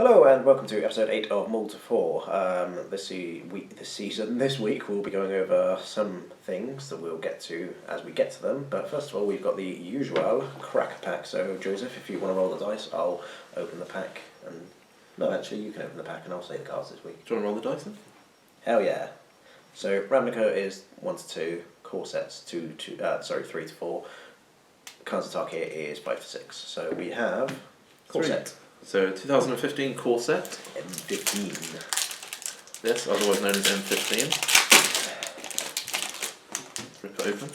Hello and welcome to episode 8 of Malta 4. This week we'll be going over some things that we'll get to as we get to them. But first of all, we've got the usual cracker pack. So Joseph, if you want to roll the dice, I'll open the pack. No, actually, you can open the pack and I'll say the cards this week. Do you want to roll the dice then? Hell yeah! So Ravnica is 1 to 2, core sets 3 to 4. Kanzatak here is 5 to 6. So we have core set. So 2015 core set. M15. Yes, otherwise known as M15. Rip it open.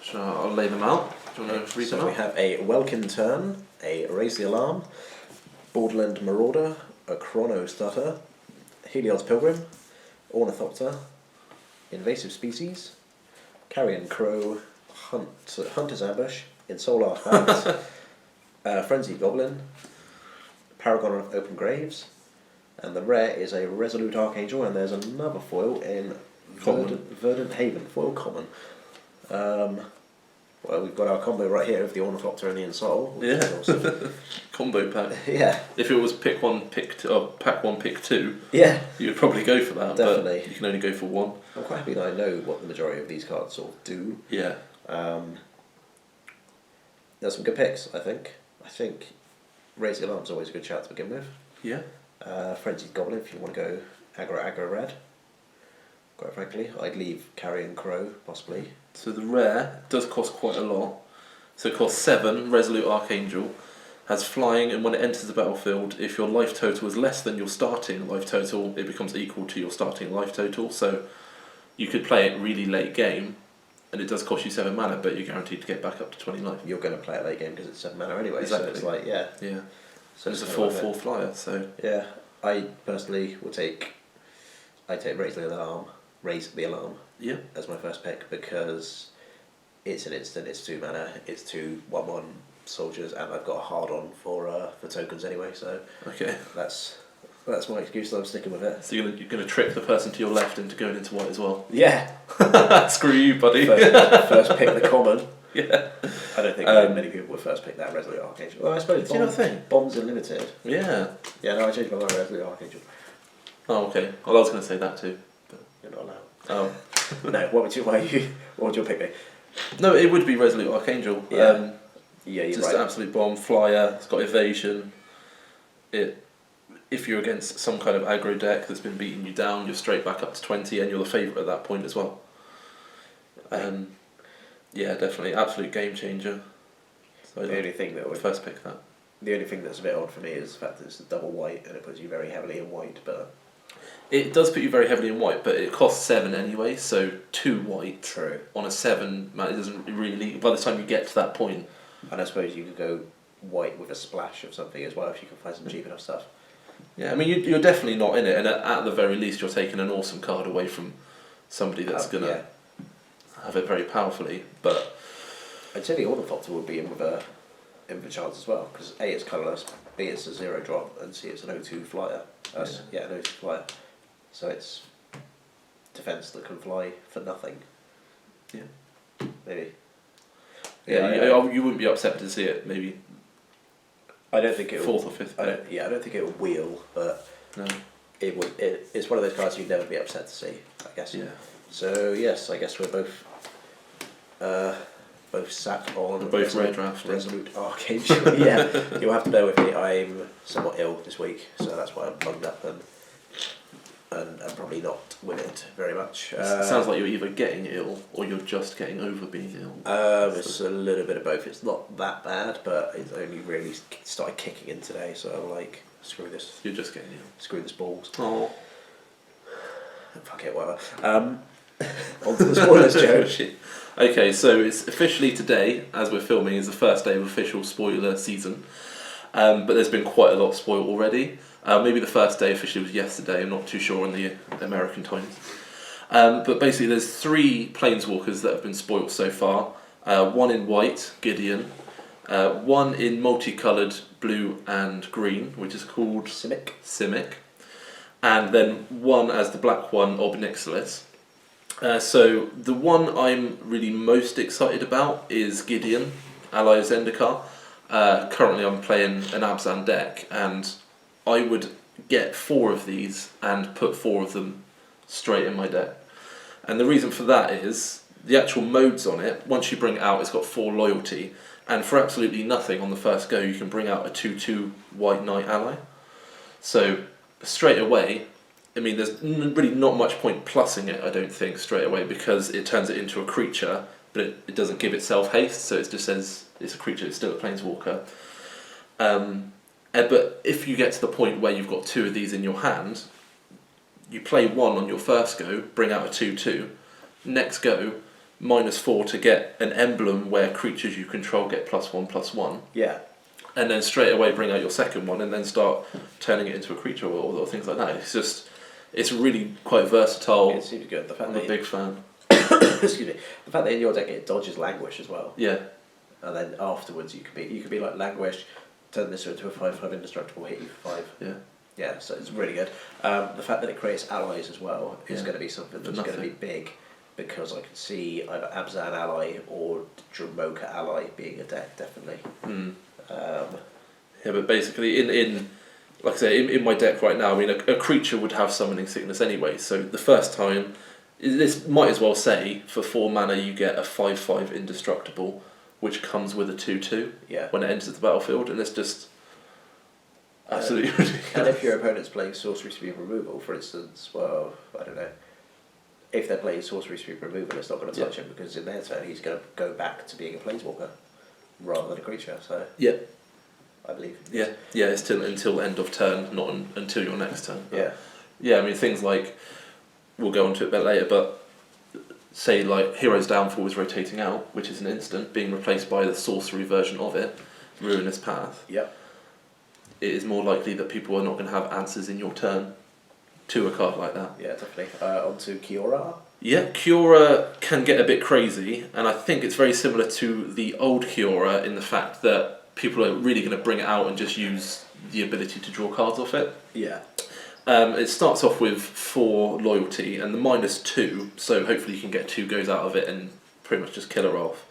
So I'll lay them out. Do you want to read them out? We have a Welkin Turn, a Raise the Alarm, Borderland Marauder, a Chrono Stutter, Heliod's Pilgrim, Ornithopter, Invasive Species, Carrion Crow, Hunter's Ambush, Insolar Fact, Frenzied Goblin, Paragon of Open Graves, and the rare is a Resolute Archangel, and there's another foil in Verdant Haven, foil common. Well, we've got our combo right here of the Ornithopter and the Insol. Yeah, awesome. Combo pack. Yeah. If it was pick 1, pick 2, or pack 1, pick 2, yeah, you'd probably go for that. Definitely. But you can only go for 1. I'm quite happy that I know what the majority of these cards sort of do. Yeah. There's some good picks, I think. I think Raise the Alarm's always a good shout to begin with. Yeah. Frenzied Goblin, if you want to go aggro red. Quite frankly, I'd leave Carrion Crow, possibly. So the rare does cost quite a lot. So it costs 7, Resolute Archangel, has flying, and when it enters the battlefield, if your life total is less than your starting life total, it becomes equal to your starting life total. So you could play it really late game, and it does cost you 7 mana, but you're guaranteed to get back up to 20 life. You're going to play it late game because it's 7 mana anyway, Exactly. so it's like, yeah. Yeah. So it's a 4/4 flyer, so... Yeah, I personally will take Raise the Alarm Yeah. as my first pick because it's an instant, it's 2 mana, it's 2 1/1 soldiers, and I've got a hard on for tokens anyway, so Okay. that's my excuse, so I'm sticking with it. So you're gonna trick the person to your left into going into white as well? Yeah. Screw you, buddy. First pick the common. Yeah. I don't think many people would first pick that Resolute Archangel. Well, I suppose Do you not think? Bombs are limited. Yeah. Yeah, no, I changed my mind Resolute Archangel. Oh, okay. Well, I was going to say that too. But... You're not allowed. Oh. No, what would your pick be? No, it would be Resolute Archangel. Yeah. Yeah, you're just right. an absolute bomb. Flyer, it's got evasion. If you're against some kind of aggro deck that's been beating you down, you're straight back up to 20 and you're the favourite at that point as well. Yeah, definitely. Absolute game changer. So The only thing that's a bit odd for me is the fact that it's a double white and it puts you very heavily in white, but... It does put you very heavily in white, but it costs 7 anyway, so 2 white. True. On a 7, man, it doesn't really... By the time you get to that point... And I suppose you could go white with a splash of something as well if you can find some cheap enough stuff. Yeah, I mean, you're definitely not in it, and at the very least you're taking an awesome card away from somebody that's going to have it very powerfully, but... I'd say the Ornithopter would be in with a chance as well, because A, it's colourless, B, it's a 0 drop, and C, it's an O2 flyer. An O2 flyer. So it's defence that can fly for nothing. Yeah. Maybe. Yeah, you wouldn't be upset to see it, maybe... I don't think it fourth or fifth. I don't think it would wheel, but no, it would. It's one of those cards you'd never be upset to see, I guess. Yeah. So yes, I guess we're both sat on both red draft. Resolute Archangel. Yeah, you'll have to bear with me. I'm somewhat ill this week, so that's why I'm bunged up and probably not with it very much. It sounds like you're either getting ill or you're just getting over being ill. It's a little bit of both. It's not that bad, but it's only really started kicking in today, so I'm like, screw this. You're just getting ill. Screw this balls. Oh. Fuck it, whatever. On to the spoilers, Joe. Okay, so it's officially today, as we're filming, is the first day of official spoiler season. But there's been quite a lot spoiled already. Maybe the first day officially was yesterday, I'm not too sure on the American times. But basically there's 3 Planeswalkers that have been spoiled so far. 1 in white, Gideon. 1 in multicoloured blue and green, which is called... Simic. And then 1 as the black one, Obnixilis. So the one I'm really most excited about is Gideon, Ally of Zendikar. Currently I'm playing an Abzan deck, and I would get 4 of these and put 4 of them straight in my deck. And the reason for that is the actual modes on it, once you bring it out, it's got 4 loyalty, and for absolutely nothing on the first go, you can bring out a 2/2 White Knight ally. So straight away, I mean, there's really not much point plussing it, I don't think, straight away, because it turns it into a creature, but it doesn't give itself haste, so it just says it's a creature, it's still a planeswalker. But if you get to the point where you've got 2 of these in your hand, you play 1 on your first go, bring out a 2/2, next go, -4 to get an emblem where creatures you control get +1/+1. Yeah. And then straight away bring out your second one and then start turning it into a creature or things like that. It's really quite versatile. It seems good. The fact I'm that a big fan. excuse me. The fact that in your deck it dodges Languish as well. Yeah. And then afterwards you could be like Languish, turn this into a 5/5 indestructible, hit you for 5. Yeah. Yeah, so it's really good. The fact that it creates allies as well is Yeah. going to be something that's For going to be nothing. big, because I can see either Abzan ally or Dramoka ally being a deck, definitely. Yeah, but basically in like I say, in my deck right now, I mean a creature would have summoning sickness anyway, so the first time, this might as well say for 4 mana you get a 5/5 indestructible, which comes with a 2/2 Yeah. when it enters the battlefield, and it's just absolutely ridiculous. And if your opponent's playing Sorcery Sweep removal, for instance, well, I don't know. If they're playing Sorcery Sweep removal, it's not going to touch him, because in their turn he's going to go back to being a planeswalker rather than a creature. So Yeah. I believe. Yeah, it's until end of turn, not until your next turn. Yeah. Yeah, I mean things like, we'll go on to it a bit later, but say like Hero's Downfall is rotating out, which is an instant, being replaced by the sorcery version of it, Ruinous Path. Yep. It is more likely that people are not going to have answers in your turn to a card like that. Yeah, definitely. On to Kiora. Yeah, Kiora can get a bit crazy, and I think it's very similar to the old Kiora in the fact that people are really going to bring it out and just use the ability to draw cards off it. Yeah. It starts off with 4 loyalty and the -2, so hopefully you can get 2 goes out of it and pretty much just kill her off.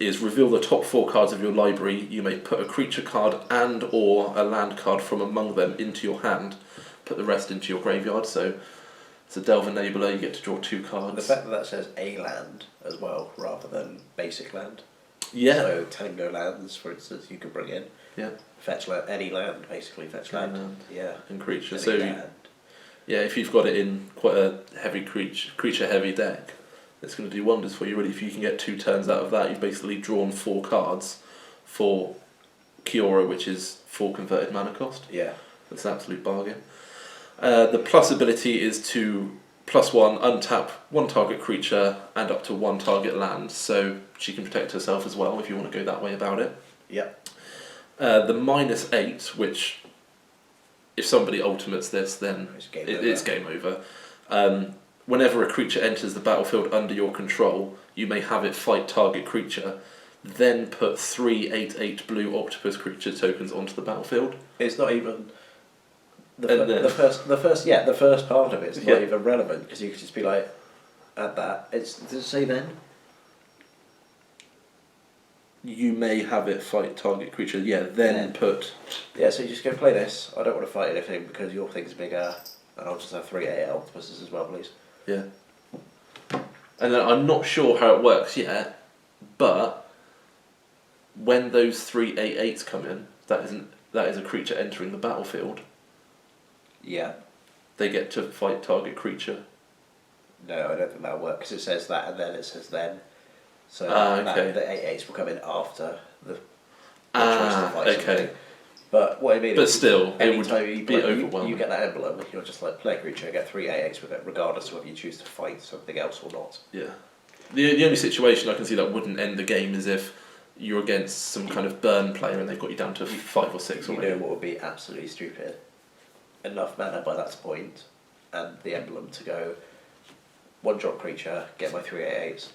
Is reveal the top 4 cards of your library. You may put a creature card and or a land card from among them into your hand. Put the rest into your graveyard. So it's a Delve Enabler. You get to draw 2 cards. The fact that that says a land as well rather than basic land. Yeah. So Tango lands, for instance, you could bring in. Yeah. Fetch land, any land basically. Fetch land. Yeah. And creature. Any So land. yeah, if you've got it in quite a heavy creature heavy deck, it's going to do wonders for you. Really, if you can get 2 turns out of that, you've basically drawn 4 cards for Kiora, which is 4 converted mana cost. Yeah. That's an absolute bargain. The plus ability is to +1 untap 1 target creature and up to 1 target land, so she can protect herself as well if you want to go that way about it. Yep. The -8, which if somebody ultimates this, then it's game over. Whenever a creature enters the battlefield under your control, you may have it fight target creature, then put 3 8/8 blue octopus creature tokens onto the battlefield. It's not even the first part of it's not even relevant, because you could just be like, add that. Does it say then? You may have it fight target creature. Yeah, then put. Yeah, so you just go play this. I don't want to fight anything because your thing's bigger, and I'll just have 3 8 octopuses as well, please. Yeah. And then I'm not sure how it works yet, but when those 3 8/8s come in, that is a creature entering the battlefield. Yeah. They get to fight target creature. No, I don't think that'll work, because it says that and then it says then. So okay. the 8/8s will come in after the choice to fight okay. something. But what I mean But is, still, it would anytime you be play, overwhelming. you get that emblem, you're just like, play a creature, get 3 8/8s with it, regardless of whether you choose to fight something else or not. Yeah. The only situation I can see that wouldn't end the game is if you're against some kind of burn player and they've got you down to 5 or 6 You already. know what would be absolutely stupid? Enough mana by that point, and the emblem to go 1-drop creature, get my 3 8/8s,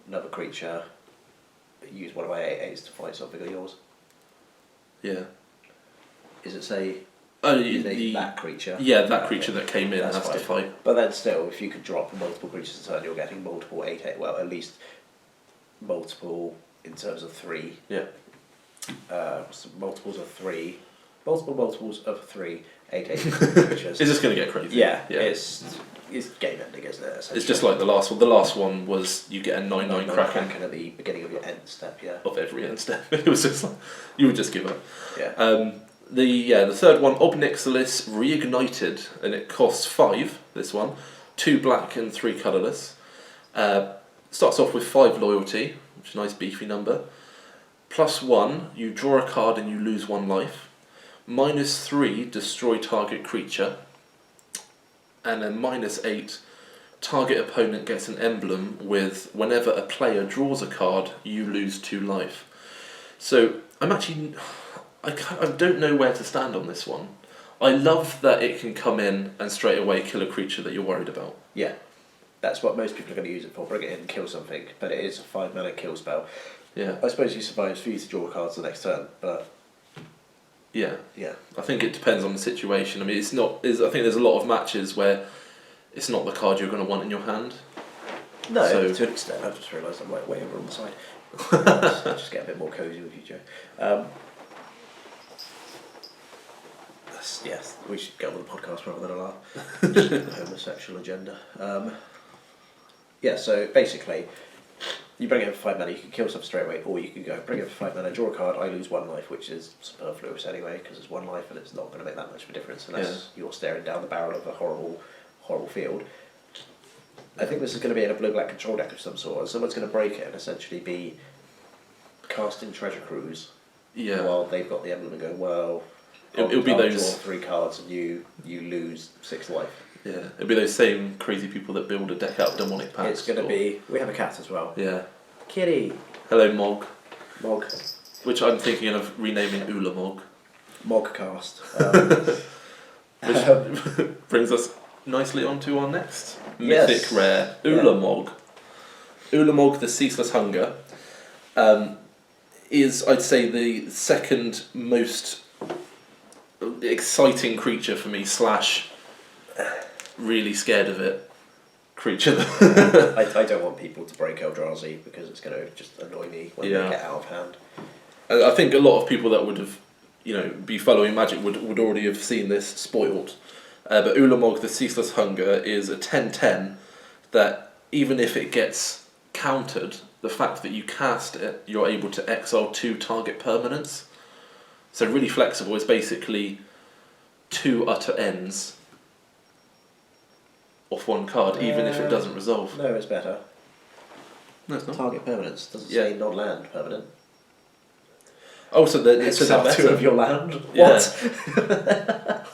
another creature, use one of my 8/8s to fight something of yours. Yeah. Is it say that creature? Yeah, that creature that came in That's has to fine. fight. But then still, if you could drop multiple creatures a turn, you're getting multiple 8/8. Well, at least multiple in terms of 3. Yeah. Multiples of 3 multiples of 3, 8 creatures. It's just going to get crazy. Yeah. It's game ending, isn't it? It's just like the last one. The last one was you get a 9/9 Kraken at the beginning of your end step, yeah. of every end step. It was just like, you would just give up. Yeah. The third one, Obnixilis Reignited, and it costs 5. This one, 2 black and 3 colourless. Starts off with 5 loyalty, which is a nice beefy number. +1, you draw a card and you lose 1 life. -3, destroy target creature. And then -8, target opponent gets an emblem with whenever a player draws a card, you lose 2 life. So I'm actually, I don't know where to stand on this one. I love that it can come in and straight away kill a creature that you're worried about. Yeah. That's what most people are going to use it for. Bring it in and kill something. But it is a 5 mana kill spell. Yeah. I suppose you survive for you to draw cards the next turn, but Yeah. yeah. I think it depends on the situation. I mean, it's not. I think there's a lot of matches where it's not the card you're going to want in your hand. No, So- to an extent. I've just realised I'm like way over on the side. Just get a bit more cosy with you, Joe. Yes, we should get on with the podcast rather than a laugh. Homosexual agenda. Yeah, so basically, you bring it in for 5 mana, you can kill stuff straight away, or you can go bring it for 5 mana, draw a card, I lose 1 life, which is superfluous anyway, because it's 1 life and it's not going to make that much of a difference unless you're staring down the barrel of a horrible, horrible field. I think this is going to be in a blue-black control deck of some sort, and someone's going to break it and essentially be casting Treasure Cruise Yeah. while they've got the emblem and going, well, It'll be I'll those. draw 3 cards and you lose 6 life. Yeah. It'll be those same crazy people that build a deck out of demonic packs. It's going to be. We have a cat as well. Yeah. Kitty. Hello, Mog. Mog. Which I'm thinking of renaming Ulamog. Mogcast. Which brings us nicely onto our next Yes. mythic rare, Ulamog. Ulamog, the Ceaseless Hunger, is, I'd say, the second most exciting creature for me, / really scared of it creature. I don't want people to break Eldrazi because it's going to just annoy me when they get out of hand. I think a lot of people that would have, be following Magic would already have seen this spoiled. But Ulamog, the Ceaseless Hunger, is a 10/10 that even if it gets countered, the fact that you cast it, you're able to exile 2 target permanents. So really flexible. It's basically 2 utter ends off 1 card, even if it doesn't resolve. No, it's better. No, it's not. Target permanents. Doesn't say non-land permanent. Oh, so they're Exile 2 better. of your land? Yeah. What?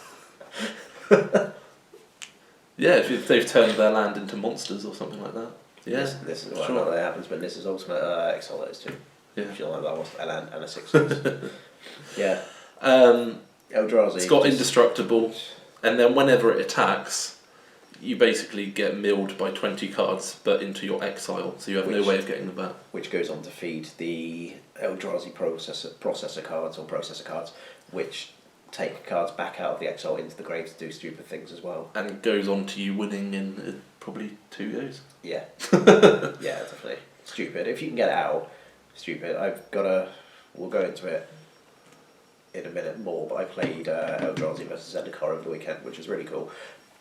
Yeah, if they've turned their land into monsters or something like that. Yeah, This is sure. not that happens, but this is ultimate exile those 2. Yeah. If you like that was a land and a 6. Yeah. Eldrazi. It's got indestructible, and then whenever it attacks, you basically get milled by 20 cards, but into your exile, so you have no way of getting them back. Which goes on to feed the Eldrazi processor cards, which take cards back out of the exile into the grave to do stupid things as well. And it goes on to you winning in probably 2 goes. Yeah. Yeah, definitely. Stupid. If you can get it out, stupid. We'll go into it in a minute more, but I played Eldrazi versus Zendikar over the weekend, which was really cool.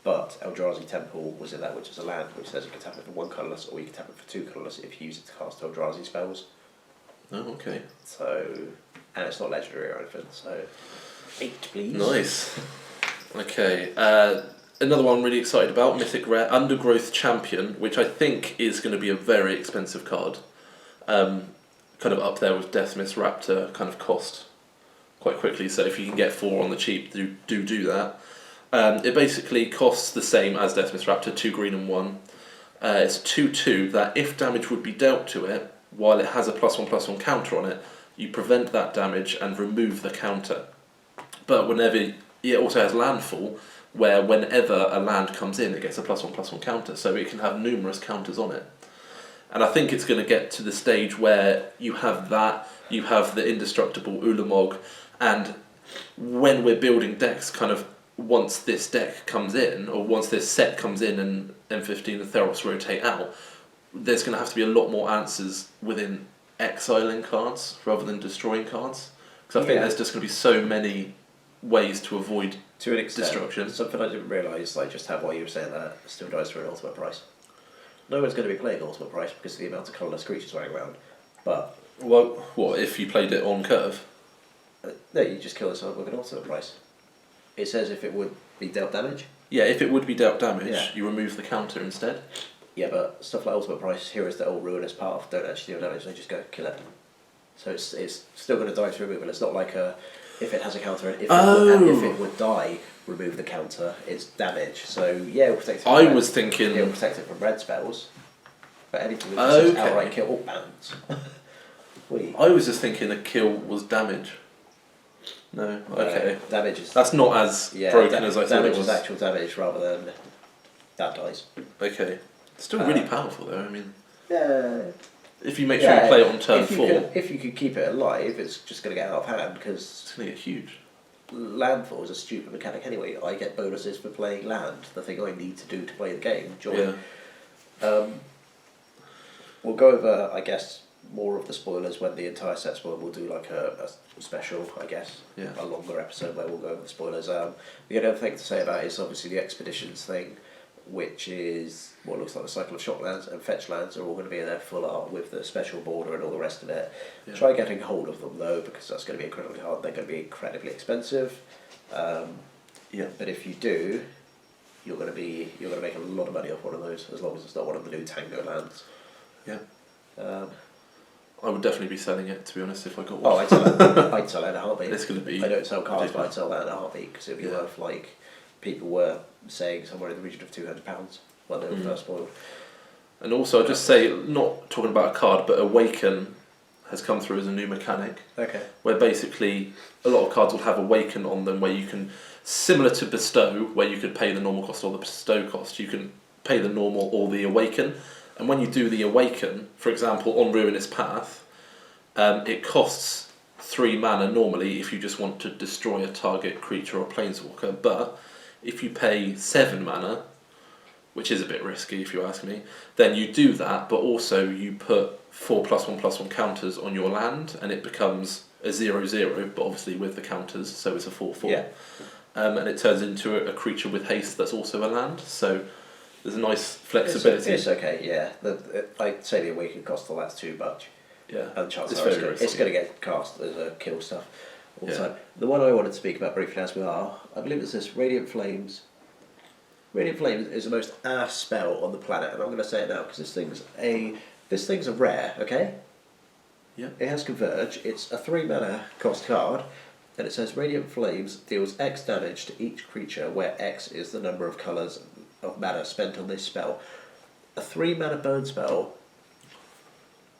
But Eldrazi Temple was in that, which is a land, which says you can tap it for 1 colourless, or you can tap it for 2 colourless if you use it to cast Eldrazi spells. Oh, okay. So, and it's not legendary or anything, so 8 please. Nice. Okay, another one I'm really excited about, Mythic Rare, Undergrowth Champion, which I think is going to be a very expensive card. Kind of up there with Deathmist Raptor kind of cost quite quickly, so if you can get 4 on the cheap, do that. It basically costs the same as Deathmist Raptor, 2 green and 1. It's 2/2 that if damage would be dealt to it, while it has a +1/+1 counter on it, you prevent that damage and remove the counter. But whenever it also has landfall, where whenever a land comes in, it gets a +1/+1 counter, so it can have numerous counters on it. And I think it's going to get to the stage where you have that, you have the indestructible Ulamog, and when we're building decks, kind of once this deck comes in, or once this set comes in and M15 and Theros rotate out, there's going to have to be a lot more answers within exiling cards rather than destroying cards. Because I think there's just going to be so many ways to avoid To an extent. destruction. Something I didn't realise, like just how while you were saying that, still dies for an ultimate price. No one's going to be playing ultimate price because of the amount of colourless creatures running around. But Well, what if you played it on curve? no, you just kill yourself with an ultimate price. It says if it would be dealt damage. Yeah, if it would be dealt damage, Yeah. you remove the counter instead. Yeah, but stuff like ultimate price, heroes that all ruinous path don't actually deal damage, they just go kill it. So it's still going to die through removal. It's not like if it has a counter and if it would die, remove the counter, it's damage. So yeah, it'll protect it from I was thinking... it'll protect it from red spells. But anything that just says outright kill or bounce. I was just thinking a kill was damage. No, okay. Damage is... That's not as broken as I thought it damage was. is actual damage rather than that dies. Okay. Still really powerful though, I mean... Yeah. If you make sure you play it on turn if 4... if you could keep it alive, it's just going to get out of hand because... It's going to get huge. Landfall is a stupid mechanic anyway. I get bonuses for playing land, the thing I need to do to play the game. Join. Yeah. We'll go over, I guess, more of the spoilers when the entire set's spoiled. We'll do like a special, I guess, a longer episode where we'll go over the spoilers. The only other thing to say about it is obviously the expeditions thing, which is what looks like the cycle of shock lands and fetch lands are all going to be in their full art with the special border and all the rest of it. Yeah. Try getting hold of them though, because that's going to be incredibly hard. They're going to be incredibly expensive. But if you do, you're going to make a lot of money off one of those, as long as it's not one of the new Tango lands. Yeah. I would definitely be selling it, to be honest, if I got one. Oh, I'd sell it in a heartbeat. It's going to be... I don't sell cards, but I'd sell that in a heartbeat because it'd be worth, like, people were saying somewhere in the region of £200 when they were first spoiled. And also, I'll just say, not talking about a card, but Awaken has come through as a new mechanic. Okay. Where basically a lot of cards will have Awaken on them, where you can, similar to Bestow, where you could pay the normal cost or the Bestow cost, you can pay the normal or the Awaken. And when you do the Awaken, for example, on Ruinous Path, it costs 3 mana normally if you just want to destroy a target creature or planeswalker, but if you pay 7 mana, which is a bit risky if you ask me, then you do that, but also you put 4+1/+1 counters on your land, and it becomes a 0/0, but obviously with the counters, so it's a 4/4. Yeah. And it turns into a creature with haste that's also a land, so there's a nice flexibility. It's okay, yeah. I'd say the Awaken cost all that's too much. Yeah. And chances It's are very it's going to get cast as a kill stuff all the time. The one I wanted to speak about briefly as we are, I believe it's this Radiant Flames. Radiant Flames is the most ass spell on the planet, and I'm going to say it now because this thing's a rare, okay? Yeah. It has Converge. It's a 3 mana cost card, and it says Radiant Flames deals X damage to each creature, where X is the number of colours of mana spent on this spell. A 3 mana burn spell.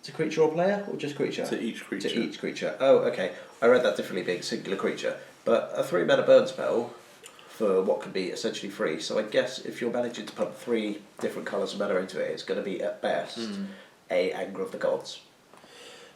To creature or player, or just creature? To each creature. To each creature. Oh, okay. I read that differently, being singular creature. But a 3 mana burn spell for what could be essentially free. So I guess if you're managing to put 3 different colours of mana into it, it's going to be at best a Anger of the Gods.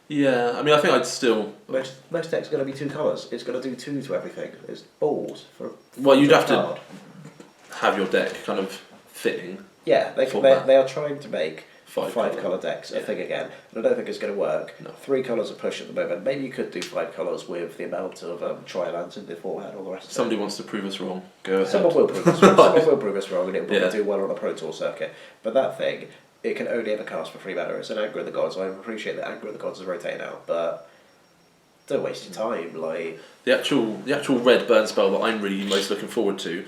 Yeah, I mean, I think I'd still... Most decks are going to be 2 colours. It's going to do 2 to everything. It's balls for. Well, you'd have card. to have your deck kind of fitting. Yeah, they are trying to make 5 colour decks a thing again, and I don't think it's going to work. No. 3 colours a push at the moment. Maybe you could do 5 colours with the amount of tri-lands in the format and all the rest of it. Somebody wants to prove us wrong. Go ahead. Someone will prove us wrong. Someone will prove us wrong, and it'll probably do well on a Pro Tour circuit. But that thing, it can only ever cast for 3 mana. It's an Anger of the Gods. I appreciate that Anger of the Gods is rotating out, but don't waste your time. Like the actual red burn spell that I'm really most looking forward to,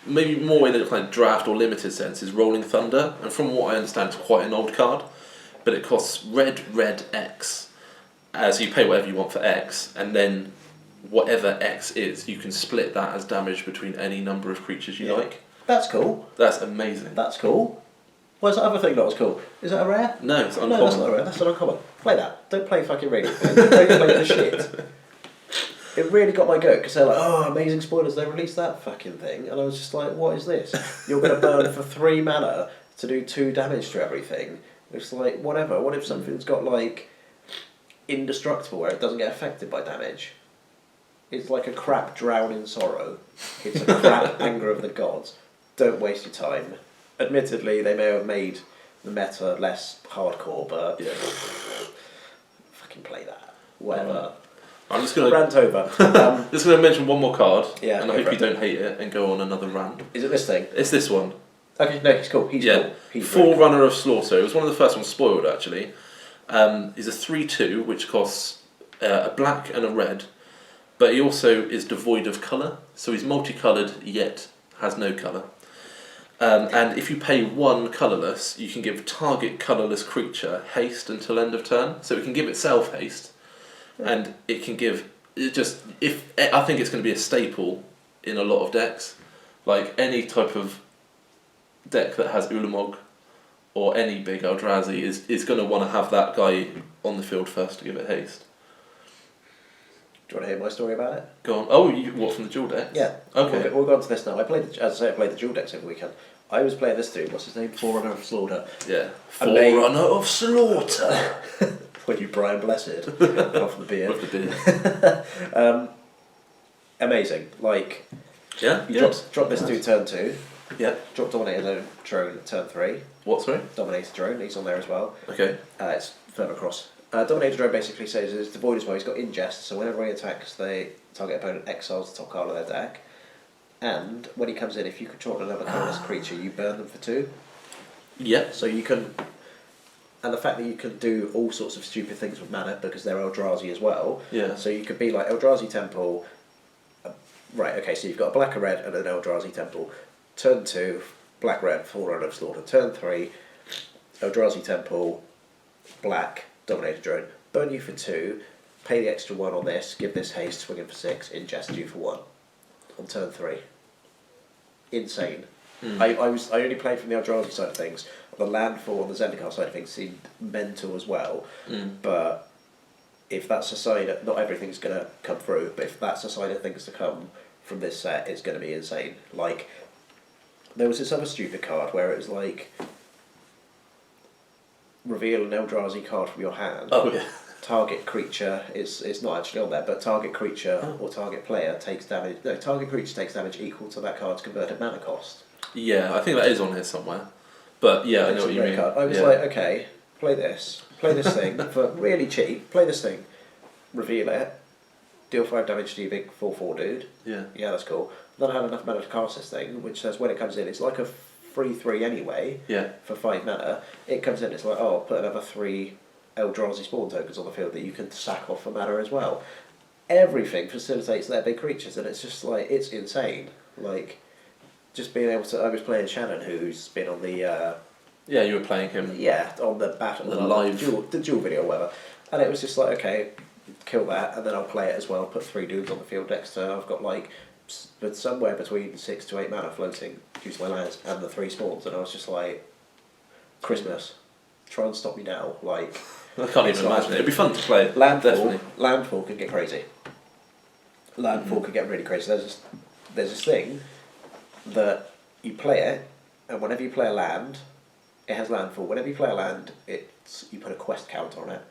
maybe more in a kind of draft or limited sense, is Rolling Thunder. And from what I understand, it's quite an old card, but it costs red X. So you pay whatever you want for X, and then whatever X is, you can split that as damage between any number of creatures you like. That's cool. That's amazing. That's cool. What's that other thing that was cool? Is that a rare? No, it's uncommon. No, that's not a rare. That's an uncommon. Play that. Don't play fucking Radiant Flames. Don't play the shit. It really got my goat because they're like, oh, amazing spoilers, they released that fucking thing. And I was just like, what is this? You're going to burn for 3 mana to do 2 damage to everything. It's like, whatever. What if something's got like indestructible where it doesn't get affected by damage? It's like a crap Drown in Sorrow. It's a crap Anger of the Gods. Don't waste your time. Admittedly, they may have made the meta less hardcore, but fucking play that. Whatever. I'm just gonna Rant over. just gonna mention one more card, Yeah, and I go hope for you it. don't hate it and go on another rant. Is it this thing? It's this one. Okay, no, he's cool. He's cool. He's really cool. Forerunner of Slaughter. It was one of the first ones spoiled actually. He's a 3/2 which costs a black and a red, but he also is devoid of colour, so he's multicoloured yet has no colour. And if you pay one colourless, you can give target colourless creature haste until end of turn. So it can give itself haste, and it can give it just if I think it's going to be a staple in a lot of decks, like any type of deck that has Ulamog or any big Eldrazi is going to want to have that guy on the field first to give it haste. Do you want to hear my story about it? Go on. Oh, what from the duel decks? Yeah. Okay. We'll go on to this now. I played the dual decks over the weekend. I was playing this dude. What's his name? Forerunner of Slaughter. Yeah. And they- Forerunner of Slaughter. When you Brian Blessed off the beard. With the beard. Amazing. Like Yeah. you drop this dude turn 2. Yeah. Drop Dominator Drone at turn 3. What? Sorry. Dominator Drone. He's on there as well. Okay. It's further across. Dominator Drone basically says it's devoid as well. He's got ingest, so whenever he attacks, the target opponent exiles the top card of their deck. And when he comes in, if you control another colourless creature, you burn them for 2. Yeah. So you can, and the fact that you can do all sorts of stupid things with mana because they're Eldrazi as well. Yeah. So you could be like Eldrazi Temple. Right. Okay. So you've got a black, a red, and an Eldrazi Temple. Turn 2, black, red, Forerunner of Slaughter. Turn 3, Eldrazi Temple, black, Dominator Drone. Burn you for 2. Pay the extra 1 on this. Give this haste. Swing in for 6. Ingest you for 1. On turn 3. Insane. I only played from the Eldrazi side of things. The landfall on the Zendikar side of things seemed mental as well. But if that's a sign of, not everything's going to come through, but if that's a sign of things to come from this set, it's going to be insane. Like, there was this other stupid card where it was like, reveal an Eldrazi card from your hand. Oh yeah. Target creature, it's not actually on there, but target creature or target player takes damage. No, target creature takes damage equal to that card's converted mana cost. Yeah, I think that is on here somewhere. But yeah, I know what you mean. Card. I was like, okay, play this thing for really cheap. Play this thing, reveal it, deal 5 damage to you, big 4/4 dude. Yeah. Yeah, that's cool. Then I had enough mana to cast this thing, which says when it comes in, it's like a 3/3 anyway. Yeah. For 5 mana, it comes in. It's like, oh, I'll put another 3 Eldrazi spawn tokens on the field that you can sack off for mana as well. Everything facilitates their big creatures, and it's just like, it's insane. Like, just being able to. I was playing Shannon, who's been on the. Yeah, you were playing him. Yeah, on the battle, The live the duel video, or whatever, and it was just like, okay, kill that, and then I'll play it as well. Put 3 dudes on the field next to. I've got like, but somewhere between 6 to 8 mana floating due to my lands and the 3 spawns, and I was just like, Christmas, try and stop me now, like. I can't even imagine it. It'd be fun to play. Landfall, landfall can get crazy. Landfall can get really crazy. There's this thing that you play it, and whenever you play a land, it has landfall. Whenever you play a land, you put a quest counter on it.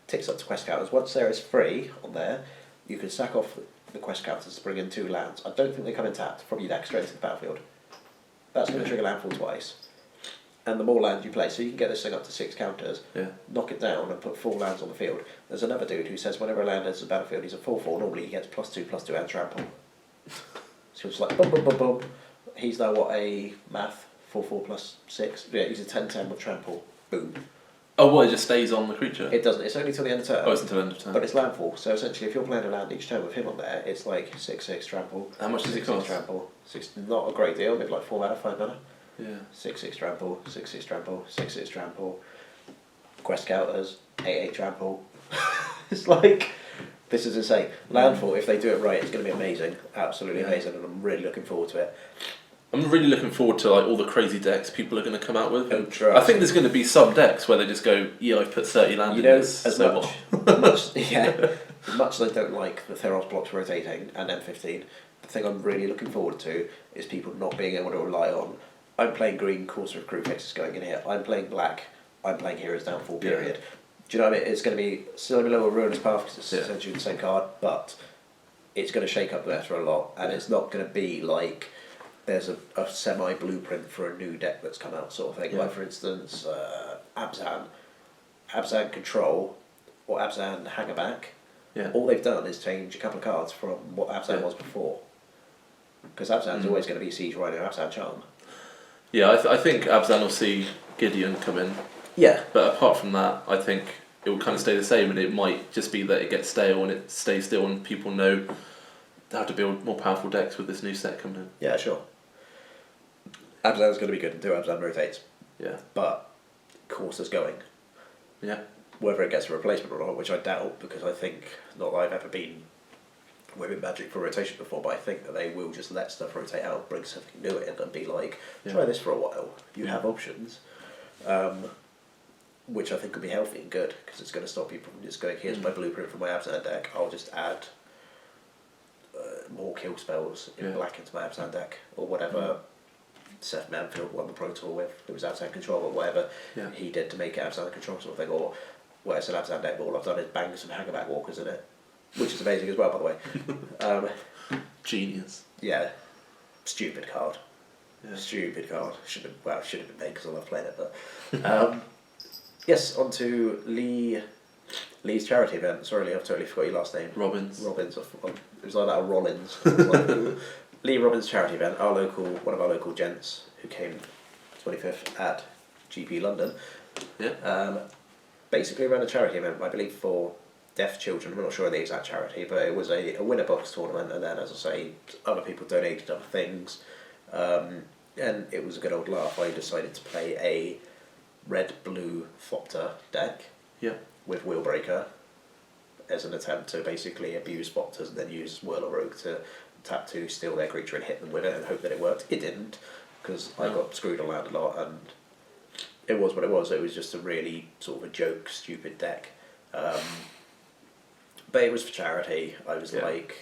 Ticks up to quest counters. Once there is 3 on there, you can sack off the quest counters to bring in 2 lands. I don't think they come in tapped from your deck straight into the battlefield. That's going to trigger landfall twice. And the more land you play, so you can get this thing up to 6 counters, knock it down and put 4 lands on the field. There's another dude who says whenever a land enters the battlefield, he's a 4/4, normally he gets +2/+2 and trample. So it's like boom, boom, boom, boom. He's now what, a math 4/4 +6? Yeah, he's a 10/10 with trample. Boom. Oh, what? It just stays on the creature? It doesn't, it's only till the end of turn. Oh, it's until the end of turn. But it's landfall, so essentially if you're playing a land each turn with him on there, it's like 6/6 trample. How much does it 6/6 cost? Trample. Not a great deal, maybe like 4 mana, 5 mana. Yeah. 6/6 trample, 6/6 trample, 6/6 trample, quest counters, 8/8 trample. It's like, this is insane. Landfall, if they do it right, it's going to be amazing, absolutely amazing, and I'm really looking forward to it. I'm really looking forward to like all the crazy decks people are going to come out with. Oh, trust. I think there's going to be some decks where they just go, yeah, I've put 30 land in this. As so much, as much as I don't like the Theros blocks rotating and M15, the thing I'm really looking forward to is people not being able to rely on, I'm playing green, Courser of Crew fixes going in here, I'm playing black, I'm playing Heroes Downfall, period. Do you know what I mean? It's going to be still below a Ruinous Path because it's essentially the same card, but it's going to shake up the meta a lot, and it's not going to be like there's a semi-blueprint for a new deck that's come out sort of thing. Like, for instance, Abzan Control or Abzan Hangerback Yeah. All they've done is change a couple of cards from what Abzan was before. Because Abzan's always going to be Siege Rhino, Abzan Charm. Yeah, I think Abzan will see Gideon come in. Yeah. But apart from that, I think it will kind of stay the same, and it might just be that it gets stale and it stays still, and people know how to build more powerful decks with this new set coming in. Yeah, sure. Abzan's going to be good until Abzan rotates. Yeah. But Corsa's going. Yeah. Whether it gets a replacement or not, which I doubt, because I think, not that I've ever been with Magic for rotation before, but I think that they will just let stuff rotate out, bring something new in, and be like, try this for a while. You have options. Which I think will be healthy and good, because it's going to stop you from just going, here's my blueprint for my Abzan deck, I'll just add more kill spells in black into my Abzan deck, or whatever Seth Manfield won the Pro Tour with. It was Abzan Control, or whatever he did to make it Abzan Control sort of thing, or where it's an Abzan deck, but all I've done is bang some Hangerback Walkers in it, which is amazing as well, by the way. Genius. Yeah. Stupid card. Yeah. Stupid card. Should have been made because I love playing it, but... yes, on to Lee's charity event. Sorry, Lee, I've totally forgot your last name. Robbins. It was like that, or Rollins. It was like, Lee Robbins charity event. One of our local gents who came 25th at GP London. Yeah. Basically ran a charity event, I believe, for deaf children. I'm not sure of the exact charity, but it was a winner box tournament, and then, as I say, other people donated other things, and it was a good old laugh. I decided to play a red-blue Thopter deck with Wheelbreaker as an attempt to basically abuse Thopters and then use Whirler Rogue to tap 2, steal their creature and hit them with it and hope that it worked. It didn't, because I got screwed on land a lot, and it was what it was. It was just a really sort of a joke, stupid deck. But it was for charity. I was like,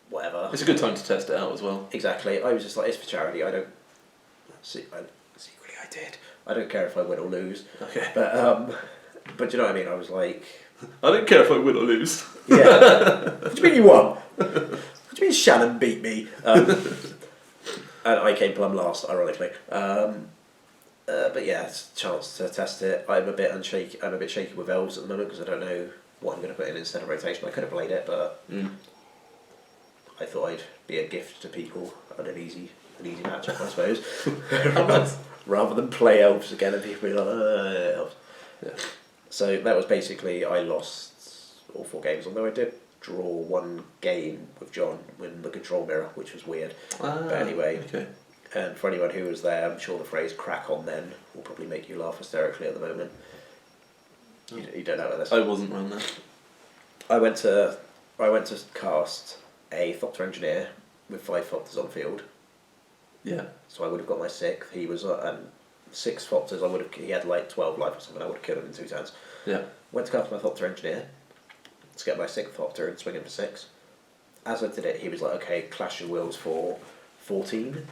whatever. It's a good time to test it out as well. Exactly. I was just like, it's for charity. Secretly I did. I don't care if I win or lose. Okay. But do you know what I mean? I was like... I don't care if I win or lose. Yeah. What do you mean you won? What do you mean Shannon beat me? And I came plumb last, ironically. But yeah, it's a chance to test it. I'm a bit shaky with elves at the moment because I don't know what I'm going to put in instead of rotation. I could have played it, but I thought I'd be a gift to people and an easy matchup, I suppose. Rather than play elves again and people be like, elves. Yeah. So that was basically, I lost all 4 games, although I did draw 1 game with John in the control mirror, which was weird. But anyway, and for anyone who was there, I'm sure the phrase "crack on then" will probably make you laugh hysterically at the moment. You don't know what this. I wasn't around there. I went to cast a Thopter Engineer with 5 Thopters on field. Yeah. So I would have got my 6th. He was 6 Thopters. He had like 12 life or something. I would have killed him in 2 turns. Yeah. Went to cast my Thopter Engineer to get my 6th Thopter and swing him for 6. As I did it, he was like, "Okay, Clash of Wills for 14."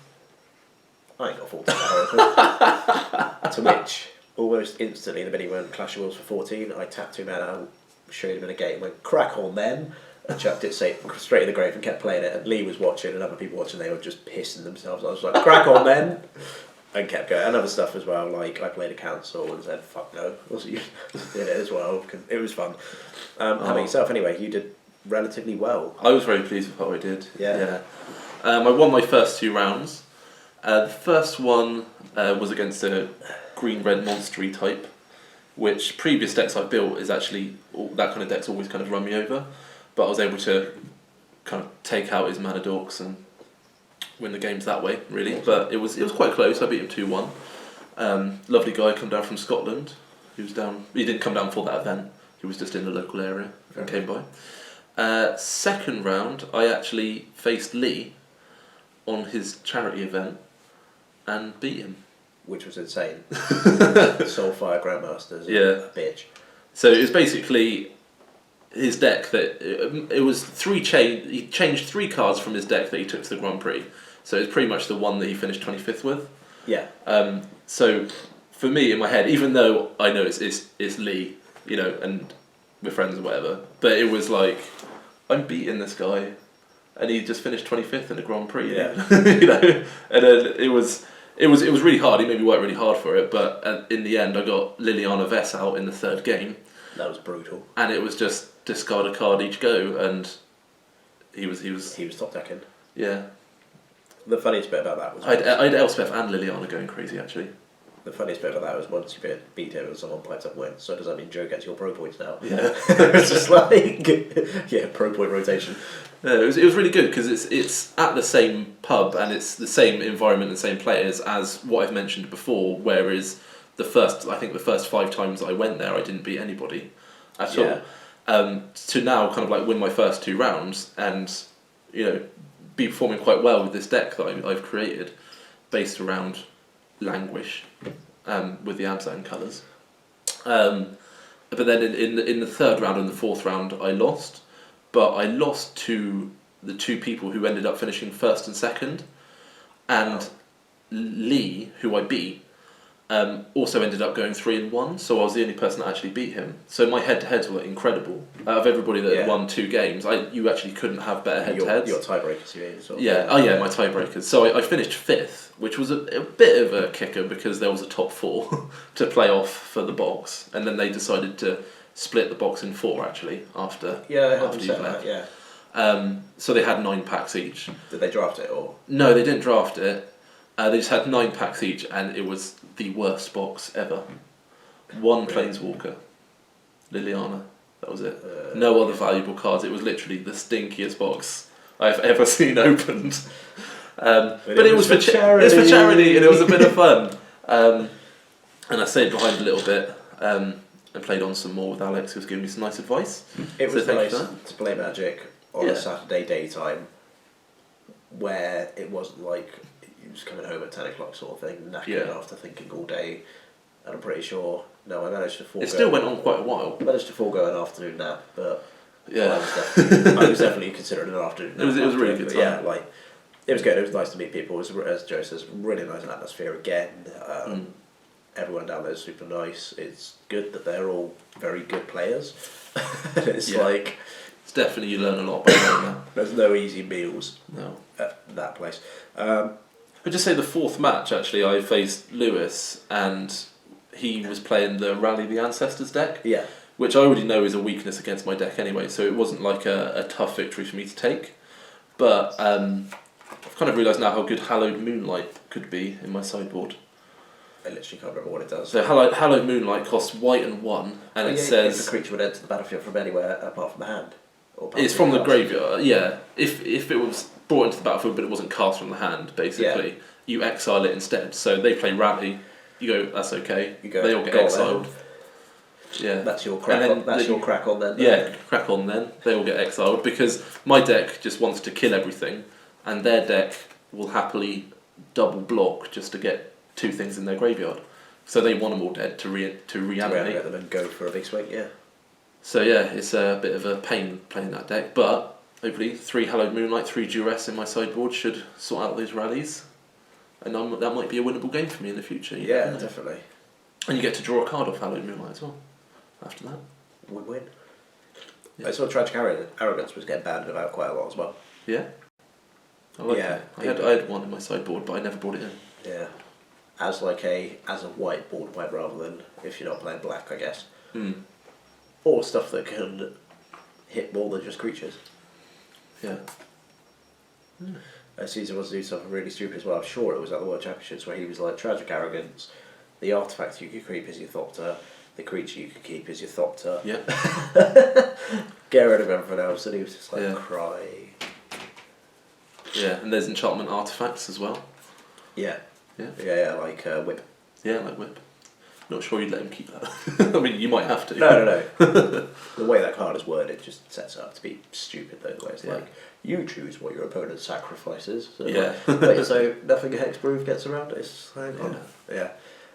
I ain't got 14 power. To which, almost instantly, the minute he went Clash of Wills for 14, I tapped 2 mana, showed him in a gate, and went, "Crack on then," and chucked it straight in the grave and kept playing it. And Lee was watching, and other people watching, they were just pissing themselves. I was like, "Crack on then," and kept going. And other stuff as well, like I played a council and said, "Fuck no." Also, you did it as well, because it was fun. How about yourself, anyway? You did relatively well. I was very pleased with what I did. Yeah. I won my first 2 rounds. The first one was against a green-red monstery type, which previous decks I've built is actually, that kind of deck's always kind of run me over, but I was able to kind of take out his mana dorks and win the games that way, really. But it was quite close. I beat him 2-1. Lovely guy, come down from Scotland. He didn't come down for that event. He was just in the local area and came by. Second round, I actually faced Lee on his charity event and beat him. Which was insane. Soulfire Grandmasters. A bitch. So it was basically his deck that it was he changed 3 cards from his deck that he took to the Grand Prix. So it's pretty much the one that he finished 25th with. Yeah. So for me in my head, even though I know it's Lee, and we're friends or whatever, but it was like, I'm beating this guy, and he just finished 25th in the Grand Prix. Yeah. And then it was really hard. He made me work really hard for it, but in the end, I got Liliana Vess out in the 3rd game. That was brutal. And it was just discard a card each go, and he was top decking. yeah. The funniest bit about that was I'd Elspeth and Liliana going crazy actually. the funniest bit about that was once you beat him and someone pipes up and went, so does that mean Joe gets your pro points now? Yeah. It's just like pro point rotation. Yeah, it was really good because it's at the same pub and it's the same environment and same players as what I've mentioned before. Whereas the first 5 times I went there, I didn't beat anybody at all. To now kind of like win my first 2 rounds and be performing quite well with this deck that I've created, based around Languish, with the Abzan colours. But then in the 3rd round and the 4th round, I lost. But I lost to the 2 people who ended up finishing 1st and 2nd, and Lee, who I beat, also ended up going 3-1. So I was the only person that actually beat him. So my head-to-heads were incredible. Out of everybody that had won 2 games, you actually couldn't have better head-to-heads. Your tiebreakers, you mean? Sort of. Yeah. Oh yeah, my tiebreakers. So I finished 5th, which was a bit of a kicker because there was a top 4 to play off for the box, and then they decided to split the box in 4 actually after I haven't after you said left. that. Yeah. So they had 9 packs each. Did they draft it or? No, they didn't draft it. They just had 9 packs each, and it was the worst box ever. 1 Planeswalker, Liliana. That was it. No other valuable cards. It was literally the stinkiest box I've ever seen opened. But it was for charity. It was for charity, and it was a bit of fun. And I stayed behind a little bit and played on some more with Alex, who was giving me some nice advice. It was nice to play Magic on a Saturday daytime, where it wasn't like you was coming home at 10 o'clock sort of thing, knackered after thinking all day. And I'm pretty sure, I managed to forego. It still went on quite a while. Managed to forego an afternoon nap, but yeah, I was definitely considering an afternoon nap. It was a really good time. Yeah, it was good. It was nice to meet people. It was, as Joe says, really nice atmosphere again. Everyone down there is super nice. It's good that they're all very good players. It's definitely, you learn a lot by doing that. There's no easy meals. No. At that place. I'd just say the 4th match actually, I faced Lewis, and he was playing the Rally the Ancestors deck. Yeah. Which I already know is a weakness against my deck anyway, so it wasn't like a tough victory for me to take. But I've kind of realised now how good Hallowed Moonlight could be in my sideboard. I literally can't remember what it does. So Hallowed Moonlight costs white and 1, and it says if the creature would enter the battlefield from anywhere apart from the hand. It's from the graveyard. Yeah, if it was brought into the battlefield but it wasn't cast from the hand, basically, you exile it instead. So they play Rally. You go, that's okay. They all get exiled. Yeah, that's your crack. Your crack on then. Yeah, crack on then. They all get exiled because my deck just wants to kill everything, and their deck will happily double block just to get 2 things in their graveyard. So they want them all dead to reanimate them and go for a big swing. Yeah. So yeah, it's a bit of a pain playing that deck, but hopefully 3 Hallowed Moonlight, 3 Duress in my sideboard should sort out those rallies, and that might be a winnable game for me in the future. Yeah, definitely. And you get to draw a card off Hallowed Moonlight as well. After that, win-win. Yeah. I saw Tragic Arrogance was getting banded about quite a lot as well. Yeah. I like it. I had 1 in my sideboard, but I never brought it in. Yeah. As a white board wipe rather than if you're not playing black, I guess. Or stuff that can hit more than just creatures. Yeah. Caesar wants to do something really stupid as well. I'm sure it was at the World Championships where he was like, Tragic Arrogance, the artifact you could keep is your Thopter, the creature you could keep is your Thopter. Yeah. Get rid of everything else, and he was just like, cry. Yeah, and there's enchantment artifacts as well. Yeah. Yeah, like Whip. Yeah, like Whip. Not sure you'd let him keep that. I mean, you might have to. No. The way that card is worded just sets it up to be stupid, though. Where it's like, you choose what your opponent sacrifices. So so nothing hexproof gets around it. It's like,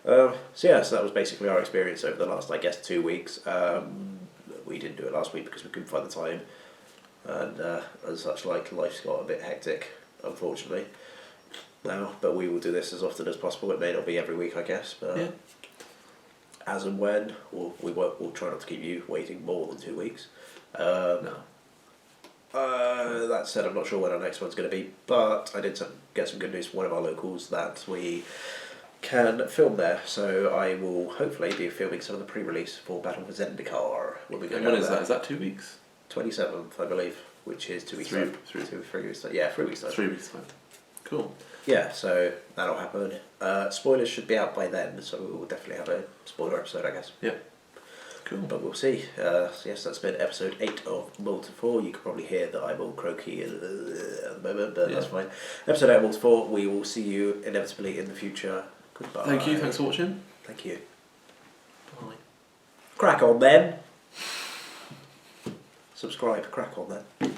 so that was basically our experience over the last, I guess, 2 weeks. We didn't do it last week because we couldn't find the time. And as such, life's got a bit hectic, unfortunately. Now, but we will do this as often as possible. It may not be every week, I guess, but as and when, we'll try not to keep you waiting more than 2 weeks. No. That said, I'm not sure when our next one's going to be, but I did get some good news from one of our locals that we can film there, so I will hopefully be filming some of the pre-release for Battle for Zendikar. When is that? Is that 2 weeks? 27th, I believe, which is 2 weeks time. 3 weeks time. Yeah, 3 weeks time. 3 weeks time. Cool. Yeah, so that'll happen. Spoilers should be out by then, so we'll definitely have a spoiler episode, I guess. Yeah. Cool. But we'll see. So yes, that's been episode 8 of Multi 4. You can probably hear that I'm all croaky at the moment, but that's fine. Episode 8 of Multi 4. We will see you inevitably in the future. Goodbye. Thank you. Thanks for watching. Thank you. Bye. Crack on then. Subscribe. Crack on then.